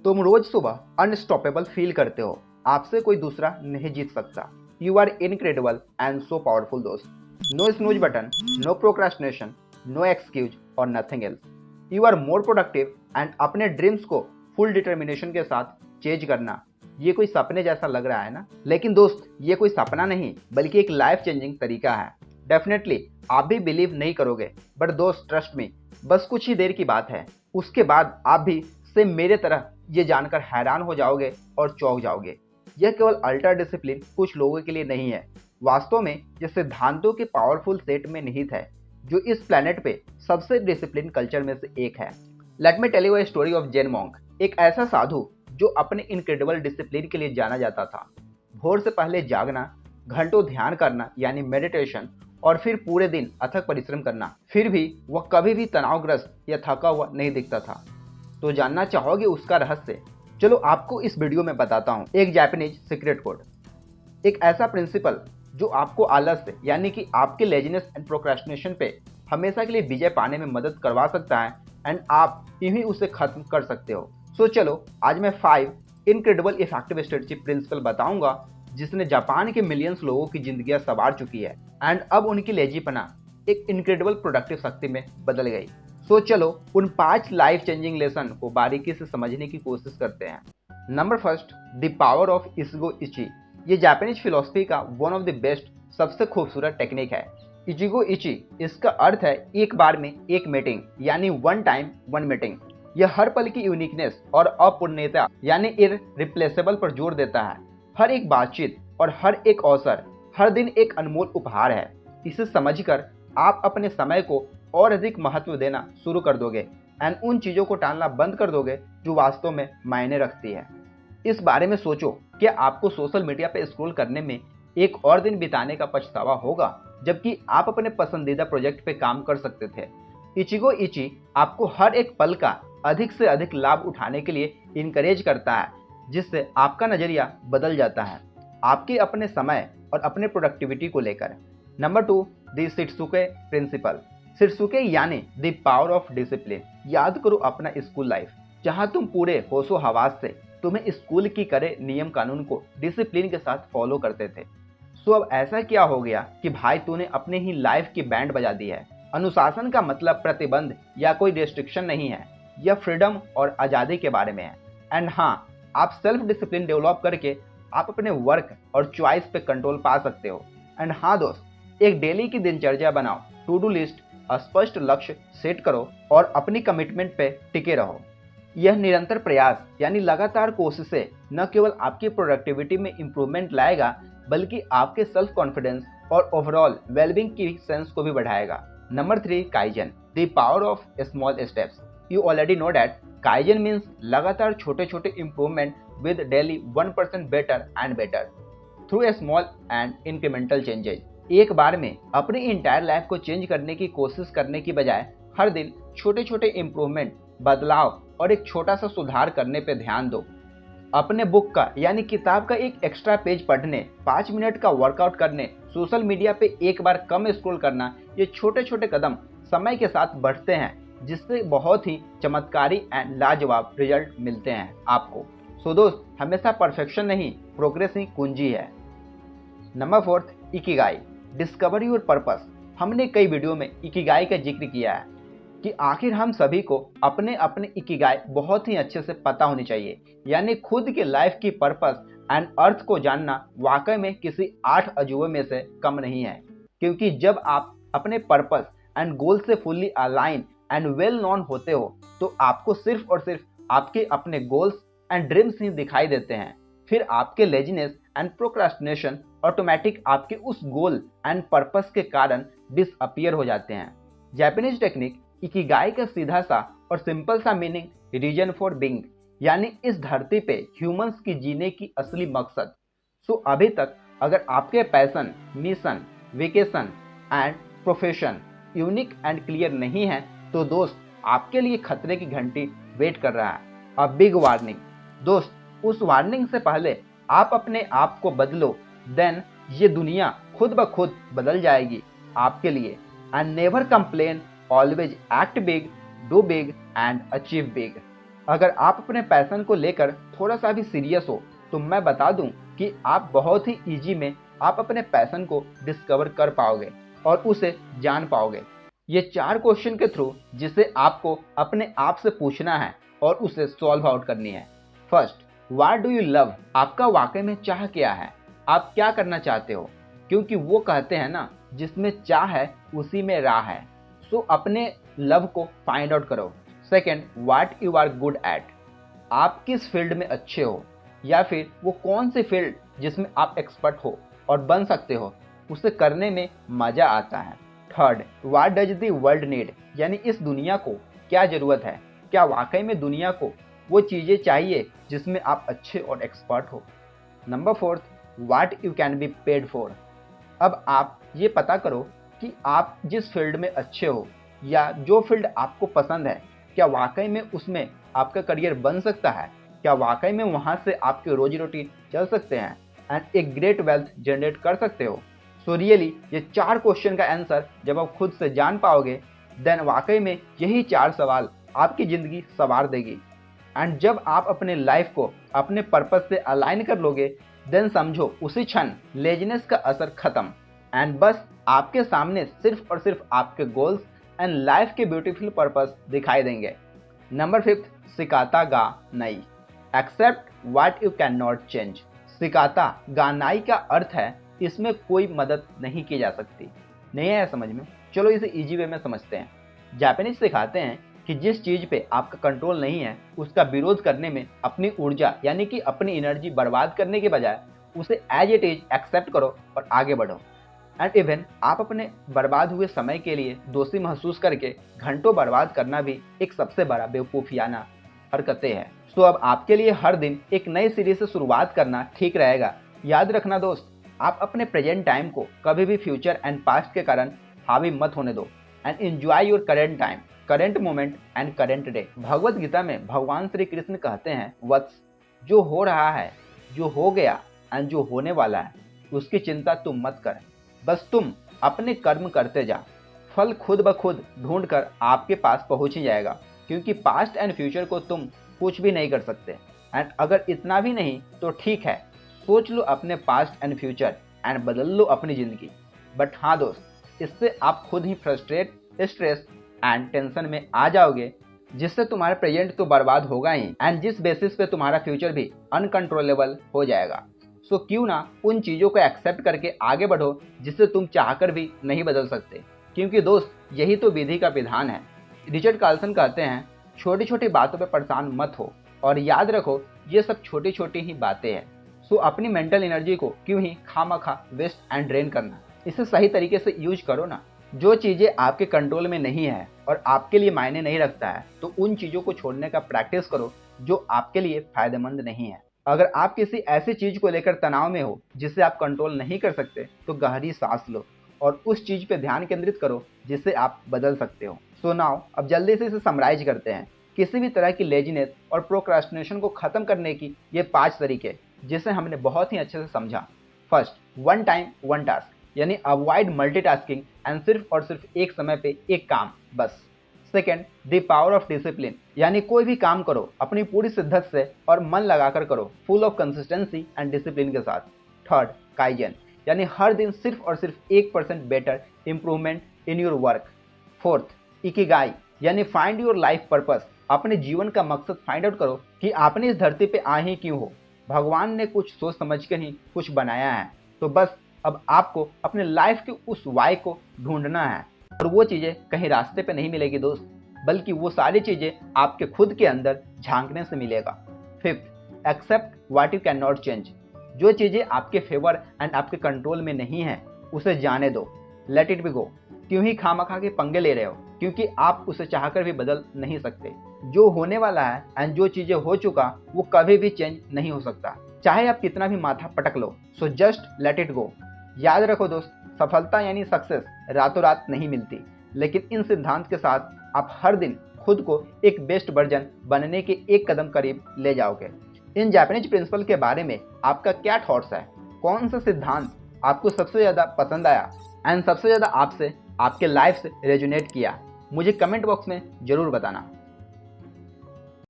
तुम रोज सुबह unstoppable feel करते हो, आपसे कोई दूसरा नहीं जीत सकता। You are incredible and so powerful दोस्त। No snooze button, no procrastination, no excuse और nothing else. You are more productive and अपने ड्रीम्स को फुल डिटर्मिनेशन के साथ चेज करना, ये कोई सपने जैसा लग रहा है ना? लेकिन दोस्त, ये कोई सपना नहीं बल्कि एक लाइफ चेंजिंग तरीका है। डेफिनेटली आप भी बिलीव नहीं करोगे, बट दोस्त ट्रस्ट मी, बस कुछ ही देर की बात है, उसके बाद आप भी सेम मेरे तरह ये जानकर हैरान हो जाओगे और चौंक जाओगे। यह केवल अल्ट्रा डिसिप्लिन कुछ लोगों के लिए नहीं है, वास्तव में यह सिद्धांतों के पावरफुल सेट में निहित है जो इस प्लेनेट पे सबसे डिसिप्लिन कल्चर में से एक है। Let me tell you a story of Zen monk, एक ऐसा साधु जो अपने इनक्रेडिबल डिसिप्लिन के लिए जाना जाता था। भोर से पहले जागना, घंटों ध्यान करना यानी मेडिटेशन, और फिर पूरे दिन अथक परिश्रम करना, फिर भी वह कभी भी तनावग्रस्त या थका हुआ नहीं दिखता था। तो जानना चाहोगे उसका रहस्य? चलो आपको इस वीडियो में बताता हूँ एक जापानीज सीक्रेट कोड, एक ऐसा प्रिंसिपल जो आपको आलस्य यानी कि आपके लेजीनेस एंड प्रोक्रेस्टिनेशन पे हमेशा के लिए विजय पाने में मदद करवा सकता है एंड आप ही उसे खत्म कर सकते हो। सो चलो आज मैं 5 इनक्रेडिबल इफेक्टिव स्ट्रेटजी प्रिंसिपल बताऊंगा जिसने जापान के मिलियंस लोगों की जिंदगियां संवार चुकी है एंड अब उनकी लेजीपना एक इनक्रेडिबल प्रोडक्टिव शक्ति में बदल गई। सो चलो उन 5 लाइफ चेंजिंग लेसन को बारीकी से समझने की कोशिश करते हैं। Number first, the power of ichigo ichie. ये जापानीज फिलोसफी का वन ऑफ द बेस्ट, सबसे खूबसूरत टेक्निक है। इचिगो इची, इसका अर्थ है एक बार में एक मीटिंग यानी वन टाइम वन मीटिंग। यह हर पल की यूनिकनेस और अपूर्णता यानी इररिप्लेसेबल पर जोर देता है। हर एक बातचीत और हर एक अवसर हर दिन एक अनमोल उपहार है। इसे समझकर आप अपने समय को और अधिक महत्व देना शुरू कर दोगे एंड उन चीजों को टालना बंद कर दोगे जो वास्तव में मायने रखती है। इस बारे में सोचो, क्या आपको सोशल मीडिया पे स्क्रॉल करने में एक और दिन बिताने का पछतावा होगा जबकि आप अपने पसंदीदा प्रोजेक्ट पे काम कर सकते थे? इचिगो इची आपको हर एक पल का अधिक से अधिक लाभ उठाने के लिए इनकरेज करता है, जिससे आपका नजरिया बदल जाता है आपके अपने समय और अपने प्रोडक्टिविटी को लेकर। Number 2, the shitsuke principle. Shitsuke यानी द पावर ऑफ डिसिप्लिन। याद करो अपना स्कूल लाइफ, जहां तुम पूरे होशो हवास से तुम्हें स्कूल की करे नियम कानून को डिसिप्लिन के साथ फॉलो करते थे। सो अब ऐसा क्या हो गया कि भाई तूने अपने ही लाइफ की बैंड बजा दी है? अनुशासन का मतलब प्रतिबंध या कोई रेस्ट्रिक्शन नहीं है, यह फ्रीडम और आज़ादी के बारे में है। एंड हाँ, आप सेल्फ डिसिप्लिन डेवलप करके आप अपने वर्क और चॉइस पे कंट्रोल पा सकते हो। एंड हाँ दोस्त, एक डेली की दिनचर्या बनाओ, टू डू लिस्ट, स्पष्ट लक्ष्य सेट करो और अपनी कमिटमेंट पे टिके रहो। यह निरंतर प्रयास यानी लगातार कोशिशें न केवल आपकी प्रोडक्टिविटी में इंप्रूवमेंट लाएगा बल्कि आपके सेल्फ कॉन्फिडेंस और ओवरऑल वेलबींग की सेंस को भी बढ़ाएगा। Number 3, kaizen, the power of small steps. You already know that kaizen means लगातार छोटे छोटे improvement with daily 1% better and better through a small and incremental changes. एक बार में अपनी इंटायर लाइफ को चेंज करने की कोशिश करने की बजाय हर दिन छोटे छोटे इंप्रूवमेंट, बदलाव और एक छोटा सा सुधार करने पे ध्यान दो। अपने बुक का यानी किताब का एक एक्स्ट्रा पेज पढ़ने, 5 मिनट का वर्कआउट करने, सोशल मीडिया पे एक बार कम स्क्रॉल करना, ये छोटे छोटे कदम समय के साथ बढ़ते हैं जिससे बहुत ही चमत्कारी एंड लाजवाब रिजल्ट मिलते हैं आपको। सो दोस्त, हमेशा परफेक्शन नहीं, प्रोग्रेस ही कुंजी है। Number 4, Ikigai, discover your purpose. हमने कई वीडियो में इकिगाई का जिक्र किया है कि आखिर हम सभी को अपने अपने इकिगाई बहुत ही अच्छे से पता होनी चाहिए, यानी खुद के लाइफ की पर्पस एंड अर्थ को जानना वाकई में किसी 8 अजूबे में से कम नहीं है। क्योंकि जब आप अपने पर्पस एंड गोल से fully align and well known होते हो तो आपको सिर्फ और सिर्फ आपके अपने गोल्स एंड ड्रीम्स ही दिखाई देते हैं। फिर आपके लेजीनेस एंड प्रोक्रास्टिनेशन ऑटोमेटिक आपके उस गोल एंड पर्पस के कारण डिसअपियर हो जाते हैं। जापानीज टेक्निक इकिगाई का सीधा सा और सिंपल सा मीनिंग रीजन फॉर बीइंग, यानी इस धरती पे ह्यूमंस की जीने की असली मकसद। सो अभी तक अगर आपके passion, mission, vacation and profession unique and clear नहीं है तो दोस्त आपके लिए खतरे की घंटी वेट कर रहा है। अ बिग वार्निंग दोस्त, उस वार्निंग से पहले आप अपने आप को बदलो, देन ये दुनिया खुद ब खुद बदल जाएगी आपके लिए। And never complain, always act big, do big and achieve big. अगर आप अपने पैशन को लेकर थोड़ा सा भी सीरियस हो तो मैं बता दूं कि आप बहुत ही इजी में आप अपने पैशन को डिस्कवर कर पाओगे और उसे जान पाओगे। ये 4 क्वेश्चन के थ्रू जिसे आपको अपने आप से पूछना है और उसे सॉल्व आउट करनी है। First, what do you love? आपका वाकई में चाह क्या है? आप क्या करना चाहते हो? क्योंकि वो कहते हैं ना, जिसमें चाह है उसी में राह है। सो अपने लव को फाइंड आउट करो। Second, what you are good at? आप किस फील्ड में अच्छे हो, या फिर वो कौन सी फील्ड जिसमें आप एक्सपर्ट हो और बन सकते हो, उसे करने में मजा आता है। Third, what does the world need? यानी इस दुनिया को क्या जरूरत है? क्या वाकई में दुनिया को वो चीजें चाहिए जिसमें आप अच्छे और एक्सपर्ट हो? Number fourth, what you can be paid for? अब आप ये पता करो कि आप जिस फील्ड में अच्छे हो या जो फील्ड आपको पसंद है, क्या वाकई में उसमें आपका करियर बन सकता है? क्या वाकई में वहाँ से आपके रोजी रोटी चल सकते हैं एंड एक ग्रेट वेल्थ जनरेट कर सकते हो? सो रियली ये 4 क्वेश्चन का आंसर जब आप खुद से जान पाओगे, देन वाकई में यही 4 सवाल आपकी ज़िंदगी संवार देगी। एंड जब आप अपने लाइफ को अपने पर्पस से अलाइन कर लोगे, देन समझो उसी क्षण लेजीनेस का असर खत्म एंड बस आपके सामने सिर्फ और सिर्फ आपके गोल्स एंड लाइफ के ब्यूटीफुल पर्पस दिखाई देंगे। Number 5, shikata ga nai, accept what you can not change. Shikata ga nai का अर्थ है इसमें कोई मदद नहीं की जा सकती। नहीं आया समझ में? चलो इसे इजी वे में समझते हैं। जापानीज सिखाते हैं कि जिस चीज पे आपका कंट्रोल नहीं है उसका विरोध करने में अपनी ऊर्जा यानी कि अपनी एनर्जी बर्बाद करने के बजाय उसे एज इट इज एक्सेप्ट करो और आगे बढ़ो। एंड इवन आप अपने बर्बाद हुए समय के लिए दोषी महसूस करके घंटों बर्बाद करना भी एक सबसे बड़ा बेवकूफियाना हरकतें हैं। सो अब आपके लिए हर दिन एक नई सीरीज से शुरुआत करना ठीक रहेगा। याद रखना दोस्त, आप अपने प्रेजेंट टाइम को कभी भी फ्यूचर एंड पास्ट के कारण हावी मत होने दो and enjoy your current time, current moment and current day. Bhagavad Gita में भगवान श्री कृष्ण कहते हैं, वत्स, जो हो रहा है, जो हो गया एंड जो होने वाला है, उसकी चिंता तुम मत कर, बस तुम अपने कर्म करते जा। फल खुद ब खुद ढूंढ कर आपके पास पहुंच ही जाएगा, क्योंकि पास्ट एंड फ्यूचर को तुम कुछ भी नहीं कर सकते। एंड अगर इतना भी नहीं तो ठीक है, सोच लो अपने पास्ट एंड फ्यूचर एंड बदल लो अपनी ज़िंदगी। बट हाँ दोस्त, इससे आप खुद ही फ्रस्ट्रेट, स्ट्रेस एंड टेंशन में आ जाओगे, जिससे तुम्हारा प्रेजेंट तो बर्बाद होगा ही एंड जिस बेसिस पे तुम्हारा फ्यूचर भी अनकंट्रोलेबल हो जाएगा। सो क्यों ना उन चीज़ों को एक्सेप्ट करके आगे बढ़ो जिससे तुम चाहकर भी नहीं बदल सकते, क्योंकि दोस्त यही तो विधि का विधान है। रिचर्ड कार्लसन कहते हैं, छोटी छोटी बातों पर परेशान मत हो और याद रखो ये सब छोटी छोटी ही बातें हैं। सो अपनी मेंटल एनर्जी को क्यों ही खामखा वेस्ट एंड ड्रेन करना, इसे सही तरीके से यूज करो ना। जो चीज़ें आपके कंट्रोल में नहीं है और आपके लिए मायने नहीं रखता है, तो उन चीज़ों को छोड़ने का प्रैक्टिस करो जो आपके लिए फायदेमंद नहीं है। अगर आप किसी ऐसी चीज़ को लेकर तनाव में हो जिसे आप कंट्रोल नहीं कर सकते, तो गहरी सांस लो और उस चीज़ पे ध्यान केंद्रित करो जिससे आप बदल सकते हो। सो नाउ अब जल्दी से इसे समराइज करते हैं। किसी भी तरह की लेजीनेस और प्रोक्रास्टिनेशन को खत्म करने की ये 5 तरीके जिसे हमने बहुत ही अच्छे से समझा। First, one time one task, यानी अवॉइड मल्टीटास्किंग एंड सिर्फ और सिर्फ एक समय पे एक काम बस। Second, the power of discipline, यानी कोई भी काम करो अपनी पूरी शिद्दत से और मन लगाकर करो, full of consistency and discipline के साथ। थर्ड, काइजन, यानी हर दिन सिर्फ और सिर्फ 1% better improvement in your work. Fourth, Ikigai, यानी फाइंड योर लाइफ पर्पस, अपने जीवन का मकसद फाइंड आउट करो कि आपने इस धरती पे आए ही क्यों हो। भगवान ने कुछ सोच समझ कर ही कुछ बनाया है, तो बस अब आपको अपने लाइफ के उस वाई को ढूंढना है और वो चीज़ें कहीं रास्ते पे नहीं मिलेगी दोस्त, बल्कि वो सारी चीज़ें आपके खुद के अंदर झांकने से मिलेगा। Fifth, accept what you can not change, जो चीज़ें आपके फेवर एंड आपके कंट्रोल में नहीं है उसे जाने दो, लेट इट बी गो। क्यों ही खामखा के पंगे ले रहे हो, क्योंकि आप उसे चाहकर भी बदल नहीं सकते। जो होने वाला है एंड जो चीज़ें हो चुका वो कभी भी चेंज नहीं हो सकता, चाहे आप कितना भी माथा पटक लो। So just let it go. याद रखो दोस्त, सफलता यानी सक्सेस रातों रात नहीं मिलती, लेकिन इन सिद्धांत के साथ आप हर दिन खुद को एक बेस्ट वर्जन बनने के एक कदम करीब ले जाओगे। इन जापानीज प्रिंसिपल के बारे में आपका क्या थॉट्स है? कौन सा सिद्धांत आपको सबसे ज़्यादा पसंद आया एंड सबसे ज़्यादा आपसे आपके लाइफ से रेजोनेट किया? मुझे कमेंट बॉक्स में ज़रूर बताना।